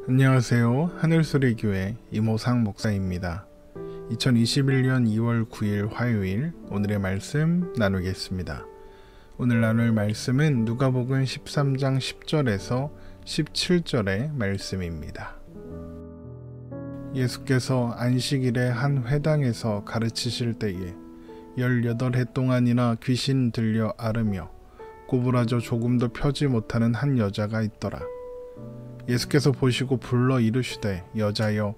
안녕하세요. 하늘소리교회 이모상 목사입니다. 2021년 2월 9일 화요일 오늘의 말씀 나누겠습니다. 오늘 나눌 말씀은 누가복음 13장 10절에서 17절의 말씀입니다. 예수께서 안식일에 한 회당에서 가르치실 때에 18해 동안이나 귀신 들려 앓으며 꼬부라져 조금도 펴지 못하는 한 여자가 있더라. 예수께서 보시고 불러 이르시되 여자여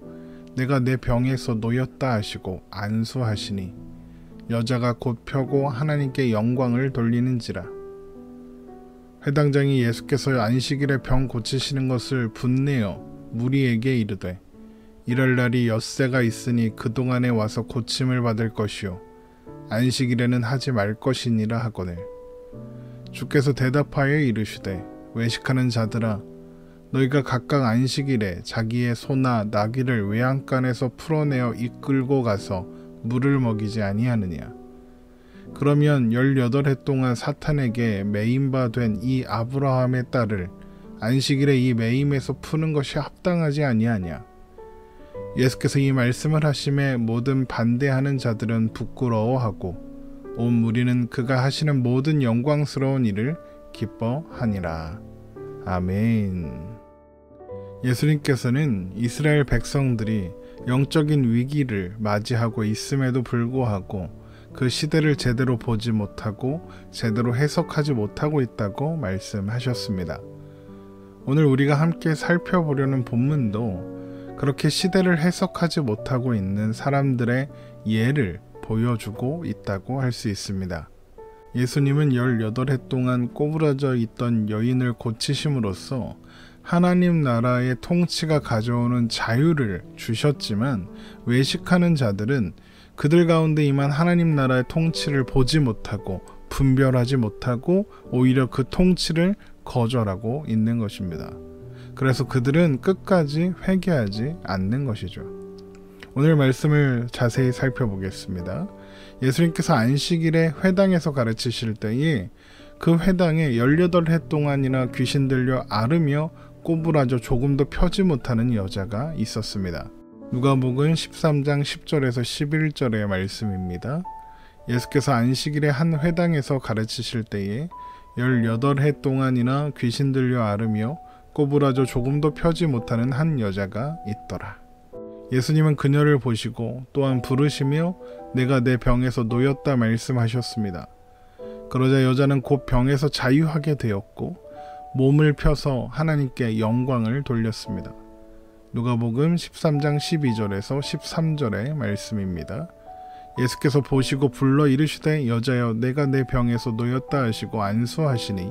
내가 내 병에서 놓였다 하시고 안수하시니 여자가 곧 펴고 하나님께 영광을 돌리는지라. 회당장이 예수께서 안식일에 병 고치시는 것을 분내어 무리에게 이르되 이럴 날이 엿새가 있으니 그동안에 와서 고침을 받을 것이요 안식일에는 하지 말 것이니라 하거늘. 주께서 대답하여 이르시되 외식하는 자들아 너희가 각각 안식일에 자기의 소나 나귀를 외양간에서 풀어내어 이끌고 가서 물을 먹이지 아니하느냐. 그러면 18해 동안 사탄에게 매임바 된 이 아브라함의 딸을 안식일에 이 매임에서 푸는 것이 합당하지 아니하냐. 예수께서 이 말씀을 하심에 모든 반대하는 자들은 부끄러워하고 온 무리는 그가 하시는 모든 영광스러운 일을 기뻐하니라. 아멘. 예수님께서는 이스라엘 백성들이 영적인 위기를 맞이하고 있음에도 불구하고 그 시대를 제대로 보지 못하고 제대로 해석하지 못하고 있다고 말씀하셨습니다. 오늘 우리가 함께 살펴보려는 본문도 그렇게 시대를 해석하지 못하고 있는 사람들의 예를 보여주고 있다고 할 수 있습니다. 예수님은 18해 동안 꼬부라져 있던 여인을 고치심으로써 하나님 나라의 통치가 가져오는 자유를 주셨지만 외식하는 자들은 그들 가운데 임한 하나님 나라의 통치를 보지 못하고 분별하지 못하고 오히려 그 통치를 거절하고 있는 것입니다. 그래서 그들은 끝까지 회개하지 않는 것이죠. 오늘 말씀을 자세히 살펴보겠습니다. 예수님께서 안식일에 회당에서 가르치실 때에 그 회당에 18해 동안이나 귀신 들려 앓으며 꼬부라져 조금도 펴지 못하는 여자가 있었습니다. 누가복음 13장 10절에서 11절의 말씀입니다. 예수께서 안식일에 한 회당에서 가르치실 때에 18해 동안이나 귀신 들려 앓으며 꼬부라져 조금도 펴지 못하는 한 여자가 있더라. 예수님은 그녀를 보시고 또한 부르시며 내가 내 병에서 놓였다 말씀하셨습니다. 그러자 여자는 곧 병에서 자유하게 되었고 몸을 펴서 하나님께 영광을 돌렸습니다. 누가복음 13장 12절에서 13절의 말씀입니다. 예수께서 보시고 불러 이르시되 여자여 내가 내 병에서 놓였다 하시고 안수하시니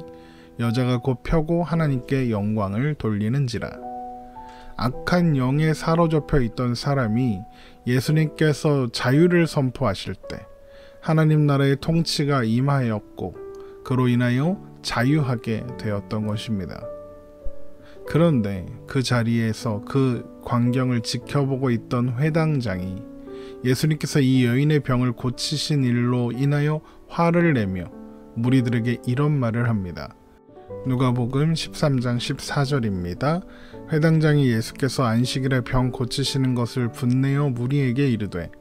여자가 곧 펴고 하나님께 영광을 돌리는지라. 악한 영에 사로잡혀 있던 사람이 예수님께서 자유를 선포하실 때 하나님 나라의 통치가 임하였고 그로 인하여 자유하게 되었던 것입니다. 그런데 그 자리에서 그 광경을 지켜보고 있던 회당장이 예수님께서 이 여인의 병을 고치신 일로 인하여 화를 내며 무리들에게 이런 말을 합니다. 누가복음 13장 14절입니다. 회당장이 예수께서 안식일에 병 고치시는 것을 분내어 무리에게 이르되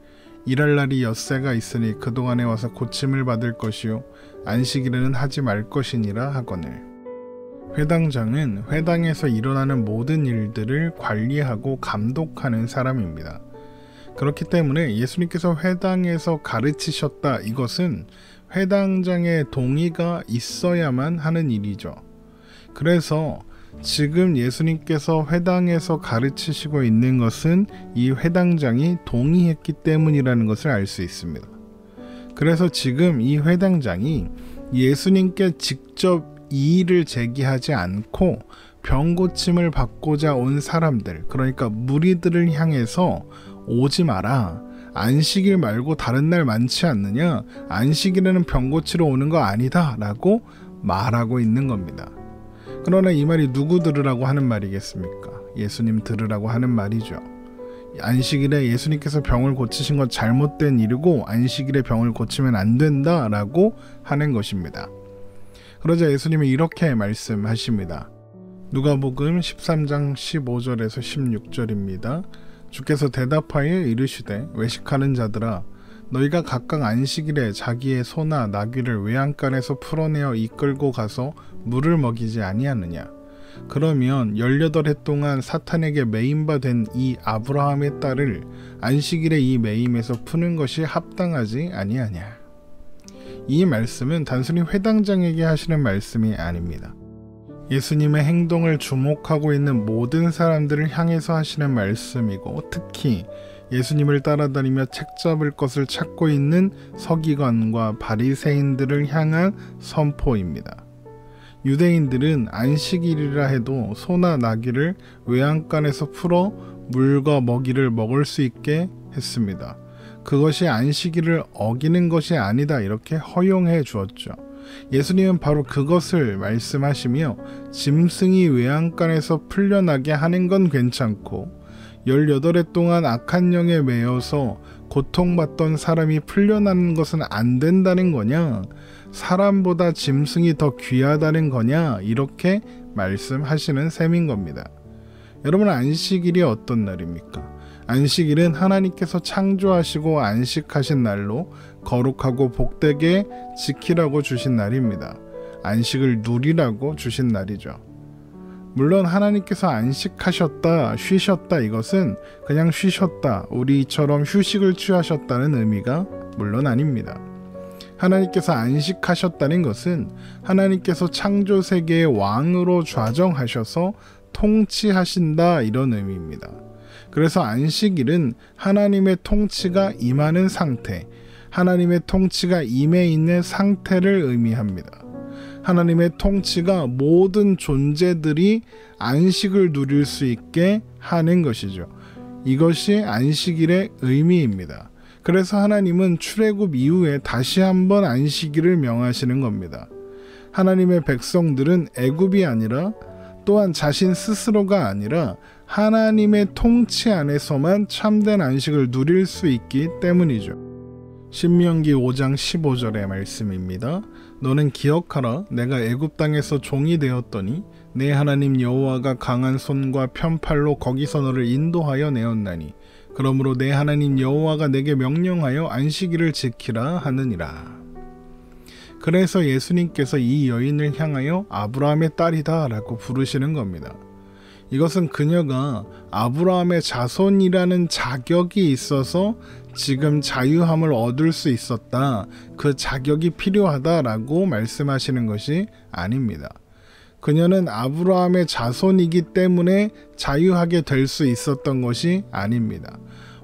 일할 날이 엿새가 있으니 그동안에 와서 고침을 받을 것이요 안식일에는 하지 말 것이니라 하거늘. 회당장은 회당에서 일어나는 모든 일들을 관리하고 감독하는 사람입니다. 그렇기 때문에 예수님께서 회당에서 가르치셨다 이것은 회당장의 동의가 있어야만 하는 일이죠. 그래서 지금 예수님께서 회당에서 가르치시고 있는 것은 이 회당장이 동의했기 때문이라는 것을 알 수 있습니다. 그래서 지금 이 회당장이 예수님께 직접 이의를 제기하지 않고 병 고침을 받고자 온 사람들, 그러니까 무리들을 향해서 오지 마라. 안식일 말고 다른 날 많지 않느냐? 안식일에는 병 고치러 오는 거 아니다 라고 말하고 있는 겁니다. 그러나 이 말이 누구 들으라고 하는 말이겠습니까? 예수님 들으라고 하는 말이죠. 안식일에 예수님께서 병을 고치신 건 잘못된 일이고 안식일에 병을 고치면 안 된다라고 하는 것입니다. 그러자 예수님이 이렇게 말씀하십니다. 누가복음 13장 15절에서 16절입니다. 주께서 대답하여 이르시되 외식하는 자들아 너희가 각각 안식일에 자기의 소나 나귀를 외양간에서 풀어내어 이끌고 가서 물을 먹이지 아니하느냐. 그러면 18해 동안 사탄에게 매임바 된 이 아브라함의 딸을 안식일에 이 매임에서 푸는 것이 합당하지 아니하냐. 이 말씀은 단순히 회당장에게 하시는 말씀이 아닙니다. 예수님의 행동을 주목하고 있는 모든 사람들을 향해서 하시는 말씀이고, 특히 예수님을 따라다니며 책 잡을 것을 찾고 있는 서기관과 바리새인들을 향한 선포입니다. 유대인들은 안식일이라 해도 소나 나귀를 외양간에서 풀어 물과 먹이를 먹을 수 있게 했습니다. 그것이 안식일을 어기는 것이 아니다, 이렇게 허용해 주었죠. 예수님은 바로 그것을 말씀하시며 짐승이 외양간에서 풀려나게 하는 건 괜찮고 18해 동안 악한 영에 매여서 고통받던 사람이 풀려나는 것은 안 된다는 거냐, 사람보다 짐승이 더 귀하다는 거냐, 이렇게 말씀하시는 셈인 겁니다. 여러분, 안식일이 어떤 날입니까? 안식일은 하나님께서 창조하시고 안식하신 날로 거룩하고 복되게 지키라고 주신 날입니다. 안식을 누리라고 주신 날이죠. 물론 하나님께서 안식하셨다, 쉬셨다, 이것은 그냥 쉬셨다, 우리처럼 휴식을 취하셨다는 의미가 물론 아닙니다. 하나님께서 안식하셨다는 것은 하나님께서 창조 세계의 왕으로 좌정하셔서 통치하신다, 이런 의미입니다. 그래서 안식일은 하나님의 통치가 임하는 상태, 하나님의 통치가 임해 있는 상태를 의미합니다. 하나님의 통치가 모든 존재들이 안식을 누릴 수 있게 하는 것이죠. 이것이 안식일의 의미입니다. 그래서 하나님은 출애굽 이후에 다시 한번 안식일을 명하시는 겁니다. 하나님의 백성들은 애굽이 아니라, 또한 자신 스스로가 아니라 하나님의 통치 안에서만 참된 안식을 누릴 수 있기 때문이죠. 신명기 5장 15절의 말씀입니다. 너는 기억하라. 내가 애굽 땅에서 종이 되었더니 내 하나님 여호와가 강한 손과 편팔로 거기서 너를 인도하여 내었나니 그러므로 내 하나님 여호와가 내게 명령하여 안식일을 지키라 하느니라. 그래서 예수님께서 이 여인을 향하여 아브라함의 딸이다 라고 부르시는 겁니다. 이것은 그녀가 아브라함의 자손이라는 자격이 있어서 지금 자유함을 얻을 수 있었다, 그 자격이 필요하다라고 말씀하시는 것이 아닙니다. 그녀는 아브라함의 자손이기 때문에 자유하게 될 수 있었던 것이 아닙니다.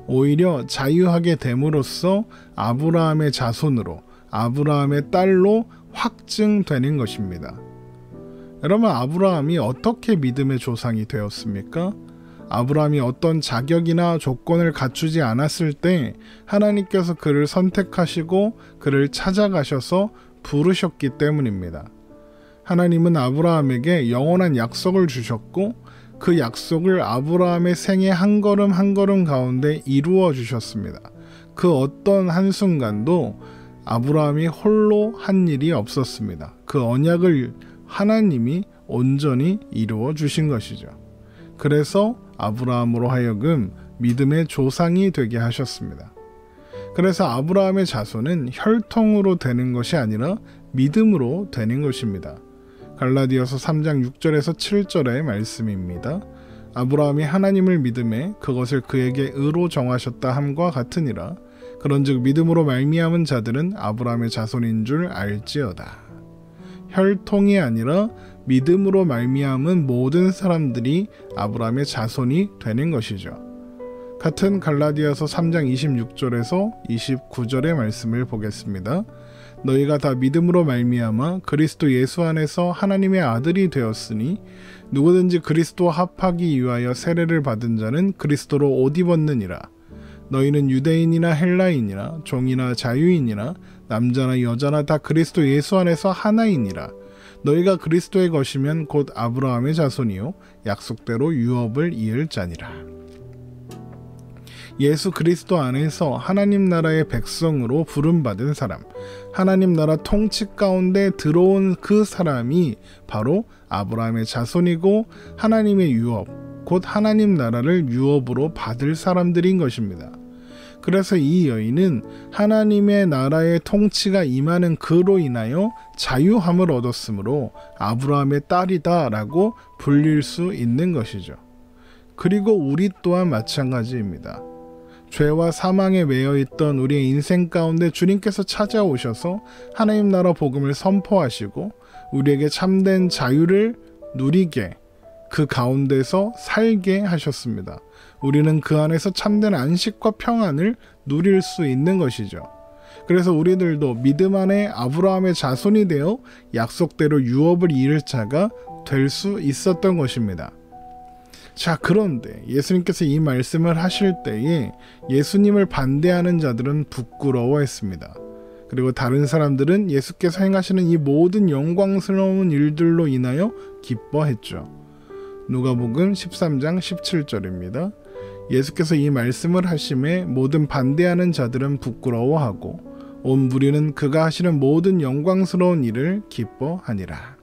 오히려 자유하게 됨으로써 아브라함의 자손으로, 아브라함의 딸로 확증되는 것입니다. 여러분, 아브라함이 어떻게 믿음의 조상이 되었습니까? 아브라함이 어떤 자격이나 조건을 갖추지 않았을 때 하나님께서 그를 선택하시고 그를 찾아가셔서 부르셨기 때문입니다. 하나님은 아브라함에게 영원한 약속을 주셨고 그 약속을 아브라함의 생애 한 걸음 한 걸음 가운데 이루어 주셨습니다. 그 어떤 한순간도 아브라함이 홀로 한 일이 없었습니다. 그 언약을 하나님이 온전히 이루어 주신 것이죠. 그래서 아브라함으로 하여금 믿음의 조상이 되게 하셨습니다. 그래서 아브라함의 자손은 혈통으로 되는 것이 아니라 믿음으로 되는 것입니다. 갈라디아서 3장 6절에서 7절의 말씀입니다. 아브라함이 하나님을 믿음에 그것을 그에게 의로 정하셨다 함과 같으니라. 그런즉 믿음으로 말미암은 자들은 아브라함의 자손인 줄 알지어다. 혈통이 아니라 믿음으로 말미암은 모든 사람들이 아브라함의 자손이 되는 것이죠. 같은 갈라디아서 3장 26절에서 29절의 말씀을 보겠습니다. 너희가 다 믿음으로 말미암아 그리스도 예수 안에서 하나님의 아들이 되었으니 누구든지 그리스도와 합하기 위하여 세례를 받은 자는 그리스도로 옷 입었느니라. 너희는 유대인이나 헬라인이나 종이나 자유인이나 남자나 여자나 다 그리스도 예수 안에서 하나이니라. 너희가 그리스도의 것이면 곧 아브라함의 자손이요 약속대로 유업을 이을 자니라. 예수 그리스도 안에서 하나님 나라의 백성으로 부름받은 사람, 하나님 나라 통치 가운데 들어온 그 사람이 바로 아브라함의 자손이고 하나님의 유업, 곧 하나님 나라를 유업으로 받을 사람들인 것입니다. 그래서 이 여인은 하나님의 나라의 통치가 임하는 그로 인하여 자유함을 얻었으므로 아브라함의 딸이다 라고 불릴 수 있는 것이죠. 그리고 우리 또한 마찬가지입니다. 죄와 사망에 매여 있던 우리의 인생 가운데 주님께서 찾아오셔서 하나님 나라 복음을 선포하시고 우리에게 참된 자유를 누리게, 그 가운데서 살게 하셨습니다. 우리는 그 안에서 참된 안식과 평안을 누릴 수 있는 것이죠. 그래서 우리들도 믿음 안에 아브라함의 자손이 되어 약속대로 유업을 이을 자가 될 수 있었던 것입니다. 자, 그런데 예수님께서 이 말씀을 하실 때에 예수님을 반대하는 자들은 부끄러워했습니다. 그리고 다른 사람들은 예수께서 행하시는 이 모든 영광스러운 일들로 인하여 기뻐했죠. 누가복음 13장 17절입니다. 예수께서 이 말씀을 하심에 모든 반대하는 자들은 부끄러워하고 온 무리는 그가 하시는 모든 영광스러운 일을 기뻐하니라.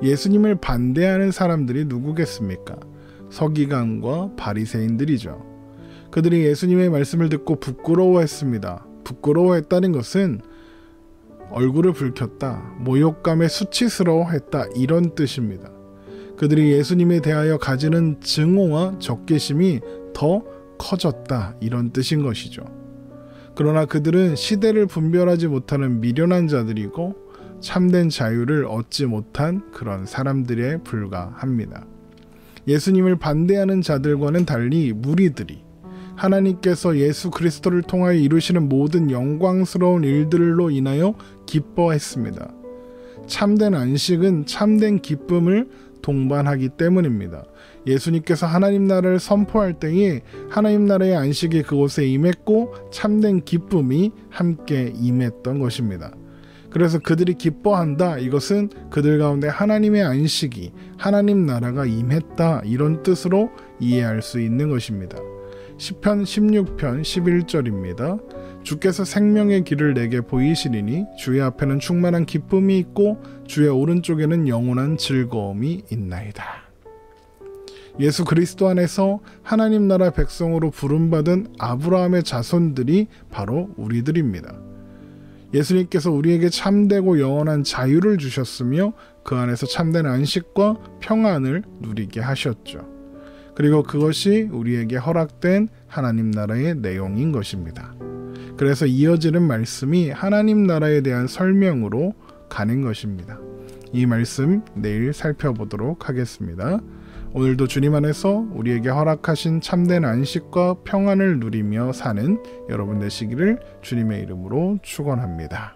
예수님을 반대하는 사람들이 누구겠습니까? 서기관과 바리새인들이죠. 그들이 예수님의 말씀을 듣고 부끄러워했습니다. 부끄러워했다는 것은 얼굴을 붉혔다, 모욕감에 수치스러워했다, 이런 뜻입니다. 그들이 예수님에 대하여 가지는 증오와 적개심이 더 커졌다, 이런 뜻인 것이죠. 그러나 그들은 시대를 분별하지 못하는 미련한 자들이고 참된 자유를 얻지 못한 그런 사람들에 불과합니다. 예수님을 반대하는 자들과는 달리 무리들이 하나님께서 예수 그리스도를 통하여 이루시는 모든 영광스러운 일들로 인하여 기뻐했습니다. 참된 안식은 참된 기쁨을 동반하기 때문입니다. 예수님께서 하나님 나라를 선포할 때에 하나님 나라의 안식이 그곳에 임했고 참된 기쁨이 함께 임했던 것입니다. 그래서 그들이 기뻐한다, 이것은 그들 가운데 하나님의 안식이, 하나님 나라가 임했다, 이런 뜻으로 이해할 수 있는 것입니다. 시편 16편 11절입니다. 주께서 생명의 길을 내게 보이시리니 주의 앞에는 충만한 기쁨이 있고 주의 오른쪽에는 영원한 즐거움이 있나이다. 예수 그리스도 안에서 하나님 나라 백성으로 부름받은 아브라함의 자손들이 바로 우리들입니다. 예수님께서 우리에게 참되고 영원한 자유를 주셨으며 그 안에서 참된 안식과 평안을 누리게 하셨죠. 그리고 그것이 우리에게 허락된 하나님 나라의 내용인 것입니다. 그래서 이어지는 말씀이 하나님 나라에 대한 설명으로 가는 것입니다. 이 말씀 내일 살펴보도록 하겠습니다. 오늘도 주님 안에서 우리에게 허락하신 참된 안식과 평안을 누리며 사는 여러분 되시기를 주님의 이름으로 축원합니다.